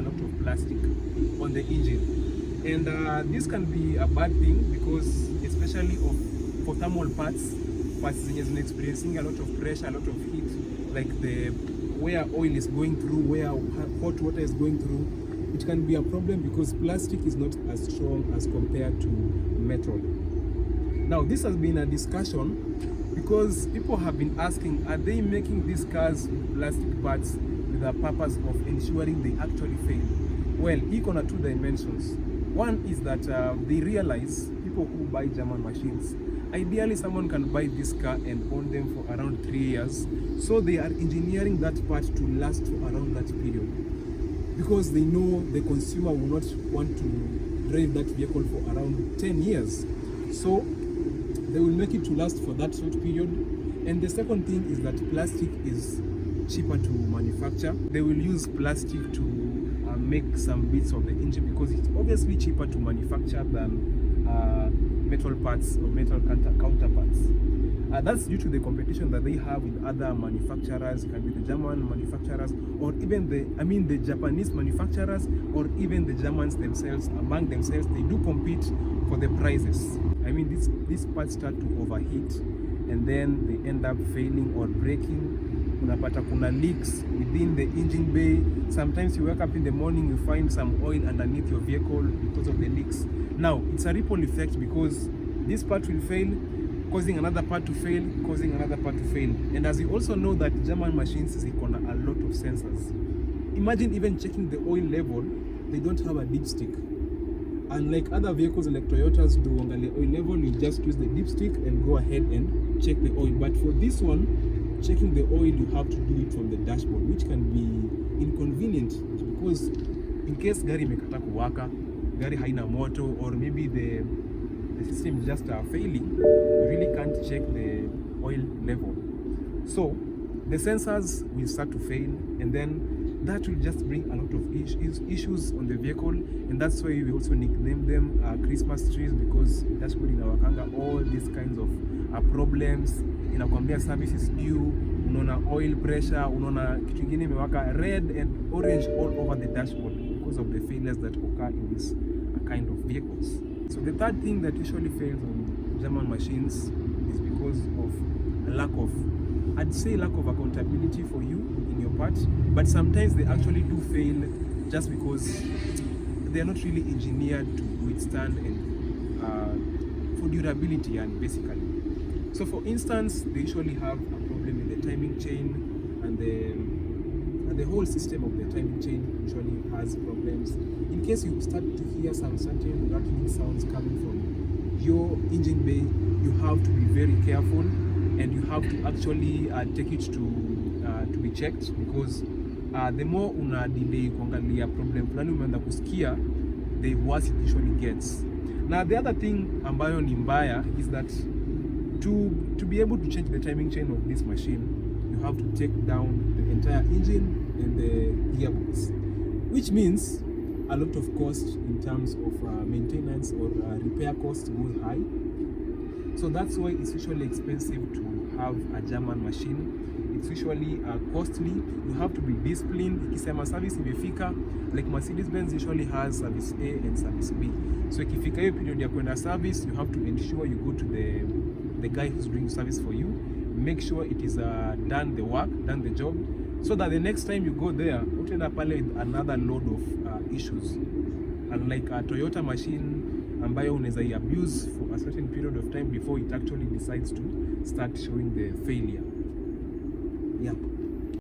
a lot of plastic on the engine. And this can be a bad thing because especially for thermal parts zenye experiencing a lot of pressure, a lot of heat, like where oil is going through, where hot water is going through, it can be a problem because plastic is not as strong as compared to metal. Now this has been a discussion because people have been asking, are they making these cars with plastic parts with the purpose of ensuring they actually fail? Well, iko na two dimensions. One is that they realize, people who buy German machines, ideally someone can buy this car and own them for around 3 years, so they are engineering that part to last for around that period, because they know the consumer will not want to drive that vehicle for around 10 years. So they will make it to last for that short period. And the second thing is that plastic is cheaper to manufacture. They will use plastic to make some bits of the engine because it's obviously cheaper to manufacture than metal parts or metal counterparts. That's due to the competition that they have with other manufacturers. It can be the German manufacturers, or even the Japanese manufacturers, or even the Germans themselves. Among themselves, they do compete for the prizes. I mean, these parts start to overheat and then they end up failing or breaking. Unapata kuna leaks within the engine bay. Sometimes you wake up in the morning, you find some oil underneath your vehicle because of the leaks. Now, it's a ripple effect because this part will fail, causing another part to fail, causing another part to fail. And as you also know that German machines is on a lot of sensors. Imagine even checking the oil level, they don't have a dipstick. Unlike other vehicles like Toyotas do on the oil level, you just use the dipstick and go ahead and check the oil. But for this one, checking the oil, you have to do it from the dashboard, which can be inconvenient because in case gari imekata kuwaka, gari haina moto, or maybe the system is just failing, you really can't check the oil level. So the sensors will start to fail, and then that will just bring a lot of issues on the vehicle. And that's why we also nickname them Christmas trees, because that's what in our kanga all these kinds of problems. Inakwambia service is due, unaona oil pressure, unaona kitu kingine imewaka red and orange all over the dashboard because of the failures that occur in this kind of vehicles. So the third thing that usually fails on German machines is because of a lack of, I'd say, lack of accountability for you in your part, but sometimes they actually do fail just because they are not really engineered to withstand and for durability, and basically. So for instance, they usually have a problem in the timing chain, and the whole system of the timing chain usually has problems. In case you start to hear some certain rattling sounds coming from your engine bay, you have to be very careful, and you have to actually take it to be checked, because the more una delay kuangalia problem fulani umeanza kusikia, the worse it usually gets. Now the other thing ambayo ni mbaya is that to be able to change the timing chain of this machine, you have to take down the entire engine and the gearbox, which means a lot of cost in terms of maintenance or repair costs goes high. So that's why it's usually expensive to have a German machine. It's usually costly. You have to be disciplined. Ikisema service imefika, like Mercedes-Benz usually has service A and service B. So ikifika hiyo period ya kwenda service, you have to ensure you go to the guy who's doing service for you. Make sure it is done the job, so that the next time you go there, utaenda pale with another load of issues. Unlike a Toyota machine ambayo unaweza abuse for a certain period of time before it actually decides to start showing the failure. Yeah.